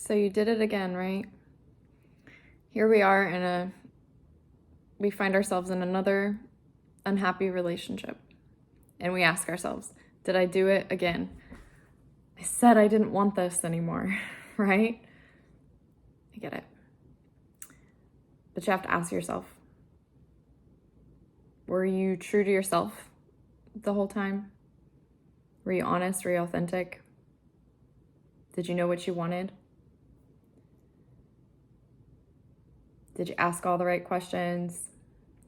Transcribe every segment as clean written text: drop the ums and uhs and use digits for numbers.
So you did it again, right? Here we are we find ourselves in another unhappy relationship. And we ask ourselves, did I do it again? I said I didn't want this anymore, right? I get it. But you have to ask yourself, were you true to yourself the whole time? Were you honest? Were you authentic? Did you know what you wanted? Did you ask all the right questions?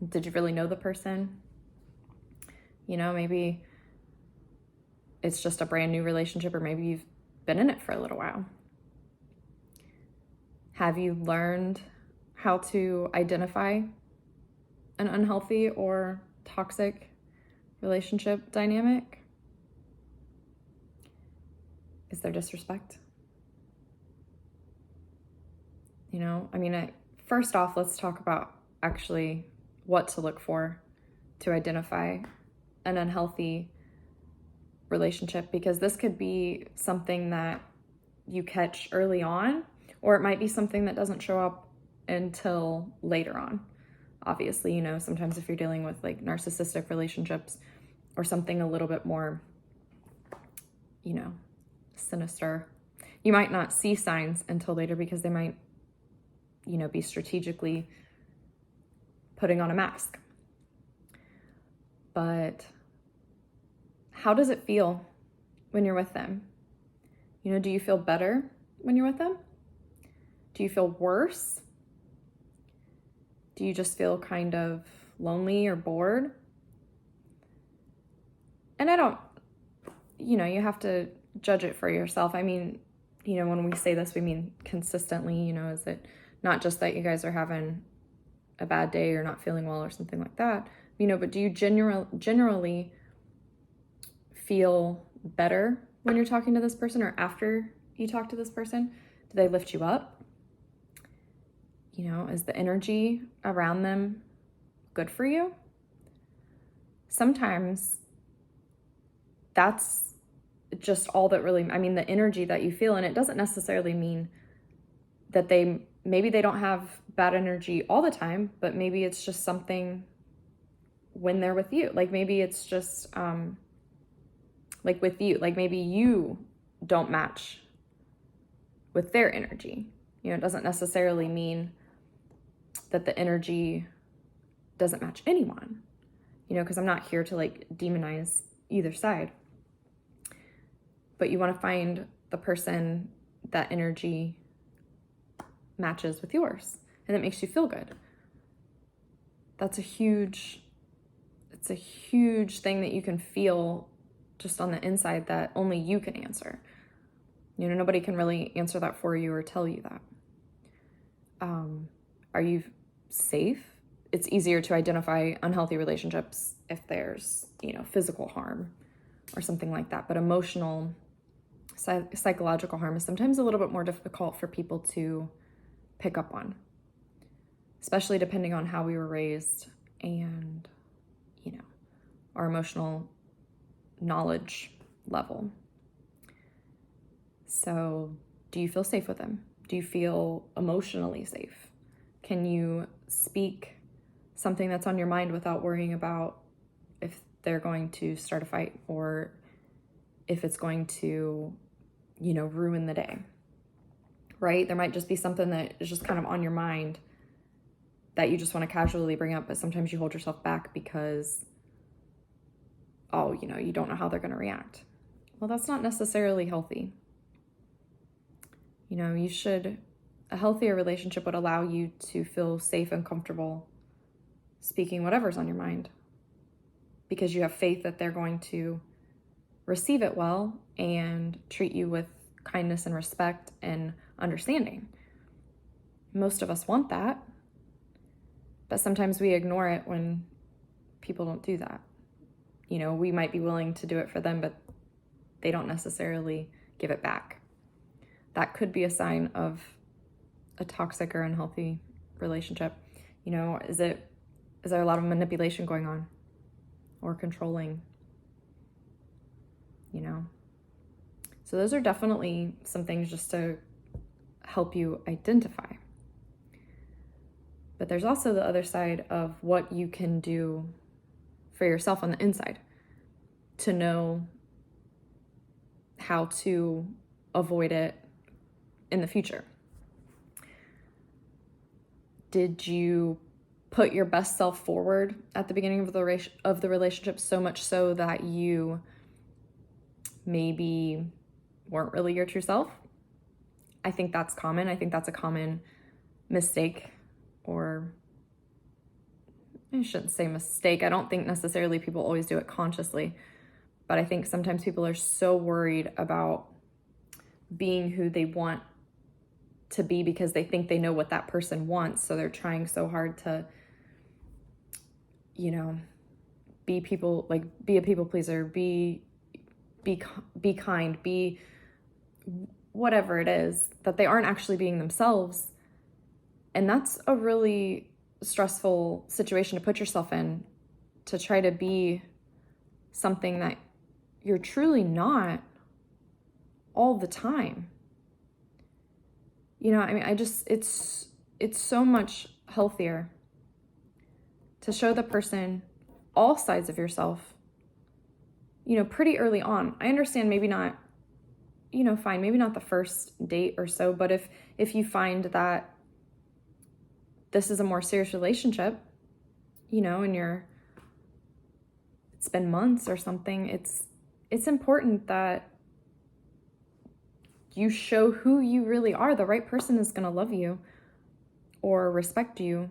Did you really know the person? You know, maybe it's just a brand new relationship, or maybe you've been in it for a little while. Have you learned how to identify an unhealthy or toxic relationship dynamic? Is there disrespect? You know, I mean, first off, let's talk about actually what to look for to identify an unhealthy relationship, because this could be something that you catch early on, or it might be something that doesn't show up until later on. Obviously, you know, sometimes if you're dealing with like narcissistic relationships or something a little bit more, you know, sinister, you might not see signs until later because they might, you know, be strategically putting on a mask. But how does it feel when you're with them? You know, do you feel better when you're with them? Do you feel worse? Do you just feel kind of lonely or bored? And I don't, you know, you have to judge it for yourself. I mean, you know, when we say this, we mean consistently. You know, is it not just that you guys are having a bad day or not feeling well or something like that, you know, but do you generally feel better when you're talking to this person, or after you talk to this person? Do they lift you up? You know, is the energy around them good for you? Sometimes that's just all that really, I mean, the energy that you feel, and it doesn't necessarily mean that maybe they don't have bad energy all the time, but maybe it's just something when they're with you. Like maybe it's just like with you, like maybe you don't match with their energy. You know, it doesn't necessarily mean that the energy doesn't match anyone, you know, because I'm not here to like demonize either side. But you want to find the person that energy matches with yours and that makes you feel good. It's a huge thing that you can feel just on the inside that only you can answer. You know, nobody can really answer that for you or tell you that. Are you safe? It's easier to identify unhealthy relationships if there's, you know, physical harm or something like that. But emotional, psychological harm is sometimes a little bit more difficult for people to pick up on, especially depending on how we were raised and, you know, our emotional knowledge level. So, do you feel safe with them? Do you feel emotionally safe? Can you speak something that's on your mind without worrying about if they're going to start a fight or if it's going to, you know, ruin the day, right? There might just be something that is just kind of on your mind that you just want to casually bring up, but sometimes you hold yourself back because, oh, you know, you don't know how they're going to react. Well, that's not necessarily healthy. You know, a healthier relationship would allow you to feel safe and comfortable speaking whatever's on your mind, because you have faith that they're going to receive it well and treat you with kindness and respect and understanding. Most of us want that, but sometimes we ignore it when people don't do that. You know, we might be willing to do it for them, but they don't necessarily give it back. That could be a sign of a toxic or unhealthy relationship. You know, is there a lot of manipulation going on or controlling? You know, so those are definitely some things just to help you identify. But there's also the other side of what you can do for yourself on the inside to know how to avoid it in the future. Did you put your best self forward at the beginning of the relationship, so much so that you maybe weren't really your true self? I think that's common. I think that's a common mistake, or I shouldn't say mistake. I don't think necessarily people always do it consciously, but I think sometimes people are so worried about being who they want to be because they think they know what that person wants. So they're trying so hard to, be a people pleaser, be kind, be whatever it is, that they aren't actually being themselves. And that's a really stressful situation to put yourself in, to try to be something that you're truly not all the time. It's so much healthier to show the person all sides of yourself, pretty early on. I understand maybe not, fine, maybe not the first date or so, but if you find that this is a more serious relationship, and it's been months or something, it's important that you show who you really are. The right person is going to love you or respect you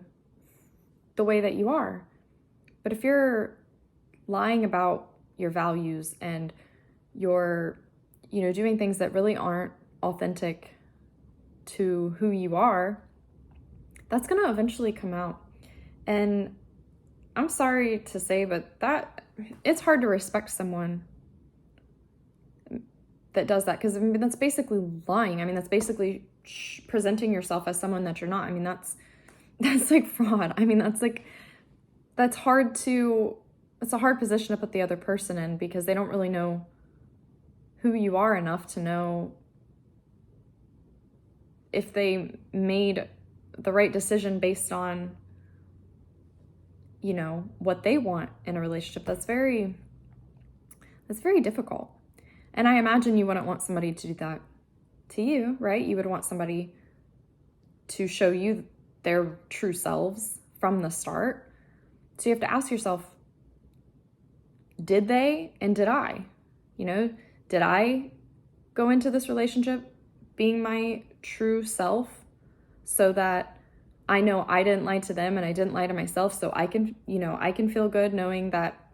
the way that you are. But if you're lying about your values and you're, doing things that really aren't authentic to who you are, that's going to eventually come out. And I'm sorry to say, but it's hard to respect someone that does that, because that's basically lying. That's basically presenting yourself as someone that you're not. That's like fraud. That's it's a hard position to put the other person in, because they don't really know who you are enough to know if they made the right decision based on, what they want in a relationship. That's very difficult. And I imagine you wouldn't want somebody to do that to you, right? You would want somebody to show you their true selves from the start. So you have to ask yourself, did they and did I? Did I go into this relationship being my true self so that I know I didn't lie to them and I didn't lie to myself, so I can feel good knowing that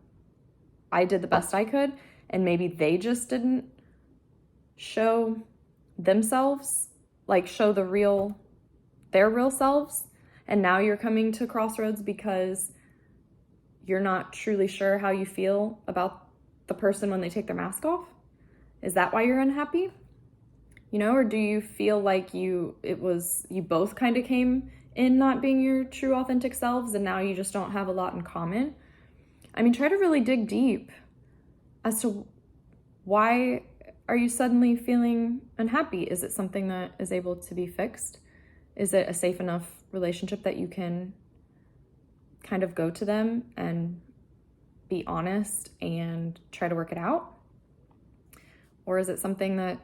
I did the best I could, and maybe they just didn't show themselves, show their real selves, and now you're coming to crossroads because you're not truly sure how you feel about the person when they take their mask off? Is that why you're unhappy? Or do you feel like you both kind of came in not being your true authentic selves, and now you just don't have a lot in common? Try to really dig deep as to why are you suddenly feeling unhappy? Is it something that is able to be fixed? Is it a safe enough relationship that you can kind of go to them and be honest and try to work it out? Or is it something that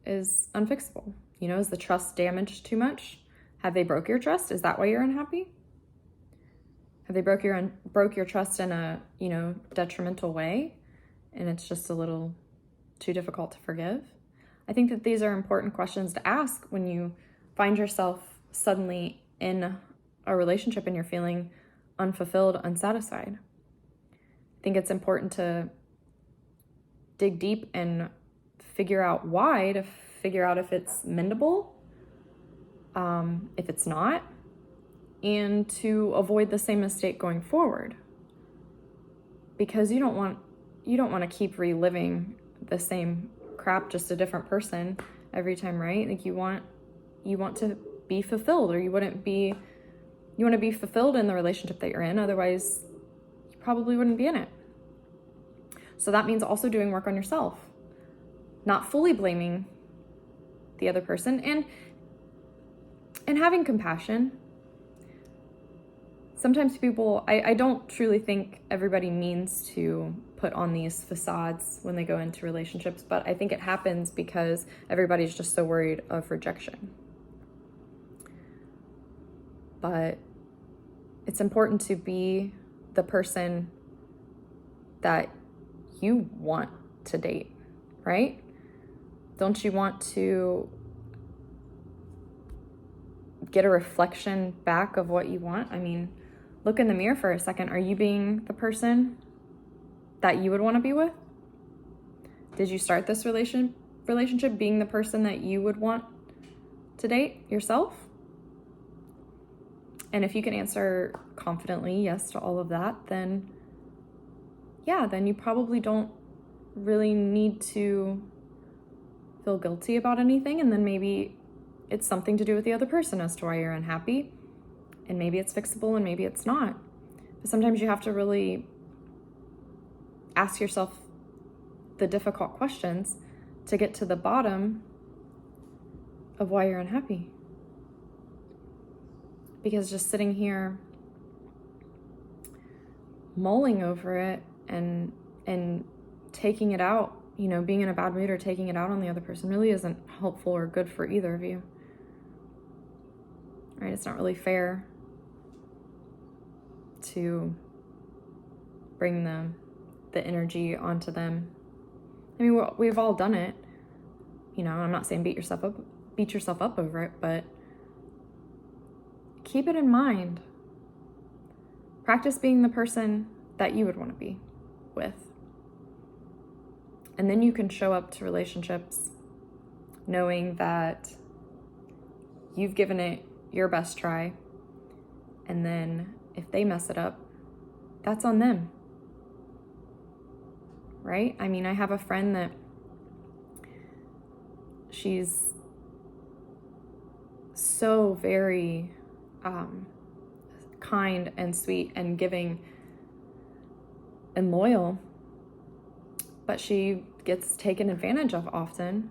is unfixable? Is the trust damaged too much? Have they broke your trust? Is that why you're unhappy? Have they broke your trust in a, detrimental way, and it's just a little too difficult to forgive? I think that these are important questions to ask when you find yourself suddenly in a relationship and you're feeling unfulfilled, unsatisfied. I think it's important to dig deep and figure out why, to figure out if it's mendable, if it's not, and to avoid the same mistake going forward. Because you don't want to keep reliving the same crap, just a different person every time, right? You want to be fulfilled, or you want to be fulfilled in the relationship that you're in. Otherwise, you probably wouldn't be in it. So that means also doing work on yourself, not fully blaming the other person. And And having compassion. Sometimes people, I don't truly think everybody means to put on these facades when they go into relationships, but I think it happens because everybody's just so worried of rejection. But it's important to be the person that you want to date, right? Don't you want to get a reflection back of what you want? I mean, look in the mirror for a second. Are you being the person that you would want to be with? Did you start this relationship being the person that you would want to date yourself? And if you can answer confidently yes to all of that, then yeah, then you probably don't really need to feel guilty about anything. And then maybe it's something to do with the other person as to why you're unhappy. And maybe it's fixable and maybe it's not. But sometimes you have to really ask yourself the difficult questions to get to the bottom of why you're unhappy. Because just sitting here mulling over it and taking it out, you know, being in a bad mood or taking it out on the other person really isn't helpful or good for either of you. Right? It's not really fair to bring the energy onto them. I mean, we've all done it. You know, I'm not saying beat yourself up over it, but keep it in mind. Practice being the person that you would want to be with. And then you can show up to relationships knowing that you've given it your best try. And then if they mess it up, that's on them. Right? I mean, I have a friend that she's so very kind and sweet and giving and loyal, but she gets taken advantage of often,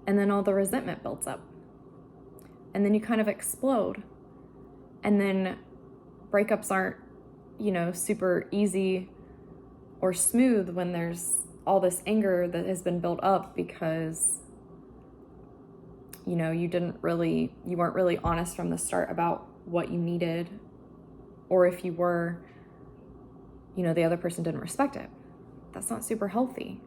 and then all the resentment builds up, and then you kind of explode, and then breakups aren't, you know, super easy or smooth when there's all this anger that has been built up because, you know, you weren't really honest from the start about what you needed, or if you were, you know, the other person didn't respect it. That's not super healthy.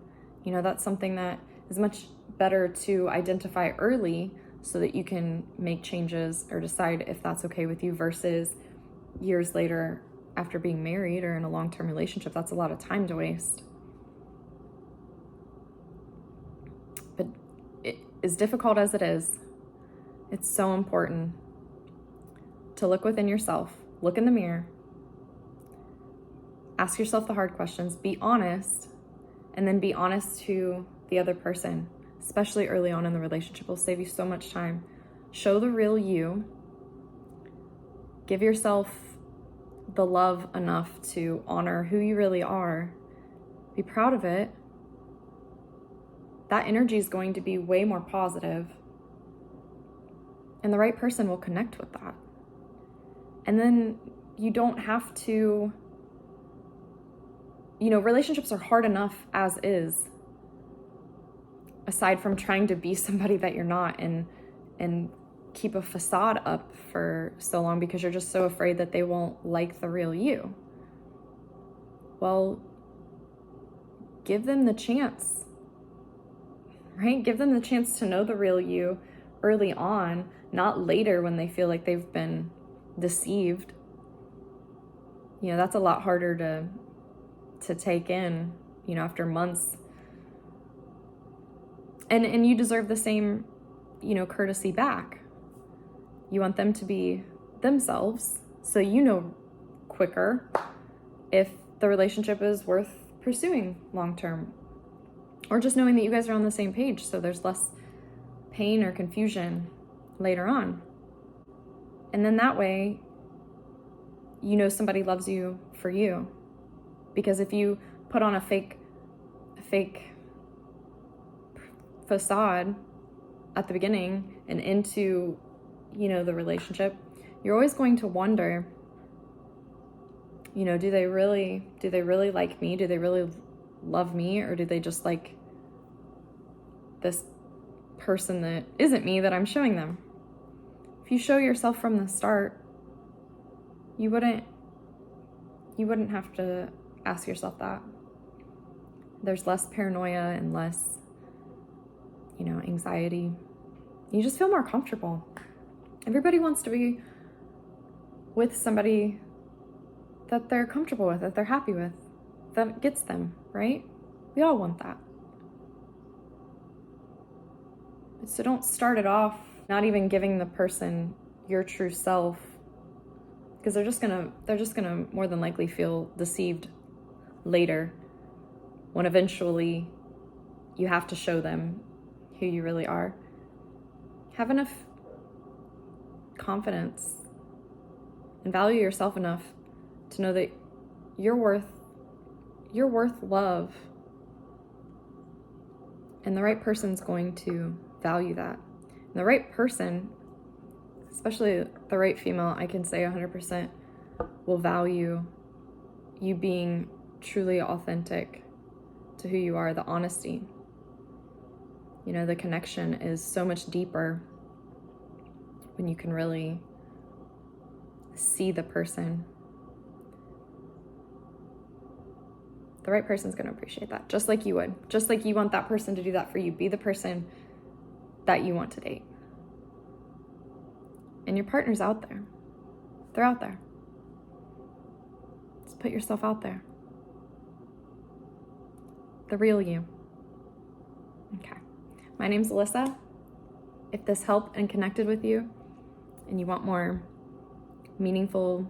You know, that's something that is much better to identify early so that you can make changes or decide if that's okay with you, versus years later after being married or in a long-term relationship. That's a lot of time to waste. But as difficult as it is, it's so important to look within yourself, look in the mirror, ask yourself the hard questions, be honest, and then be honest to the other person, especially early on in the relationship. Will save you so much time. Show the real you. Give yourself the love enough to honor who you really are. Be proud of it. That energy is going to be way more positive, and the right person will connect with that. And then you don't have to, you know, relationships are hard enough as is, aside from trying to be somebody that you're not and keep a facade up for so long because you're just so afraid that they won't like the real you. Well, give them the chance, right? Give them the chance to know the real you early on, not later when they feel like they've been deceived. You know, that's a lot harder to take in, you know, after months. And you deserve the same, you know, courtesy back. You want them to be themselves, so you know quicker if the relationship is worth pursuing long term, or just knowing that you guys are on the same page, so there's less pain or confusion later on. And then that way, you know somebody loves you for you. Because if you put on a fake facade at the beginning and into, the relationship, you're always going to wonder, do they really like me? Do they really love me? Or do they just like this person that isn't me that I'm showing them? If you show yourself from the start, you wouldn't have to ask yourself that. There's less paranoia and less, anxiety. You just feel more comfortable. Everybody wants to be with somebody that they're comfortable with, that they're happy with, that gets them, right? We all want that. So don't start it off not even giving the person your true self, because they're just gonna more than likely feel deceived later when eventually you have to show them who you really are. Have enough confidence and value yourself enough to know that you're worth love, and the right person's going to value that. And the right person, especially the right female, I can say 100% will value you being truly authentic to who you are, the honesty. The connection is so much deeper when you can really see the person. The right person's going to appreciate that, just like you would. Just like you want that person to do that for you. Be the person that you want to date. And your partner's out there. They're out there. Just put yourself out there. The real you. Okay. My name's Alyssa. If this helped and connected with you, and you want more meaningful,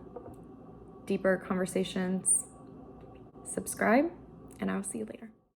deeper conversations, subscribe, and I will see you later.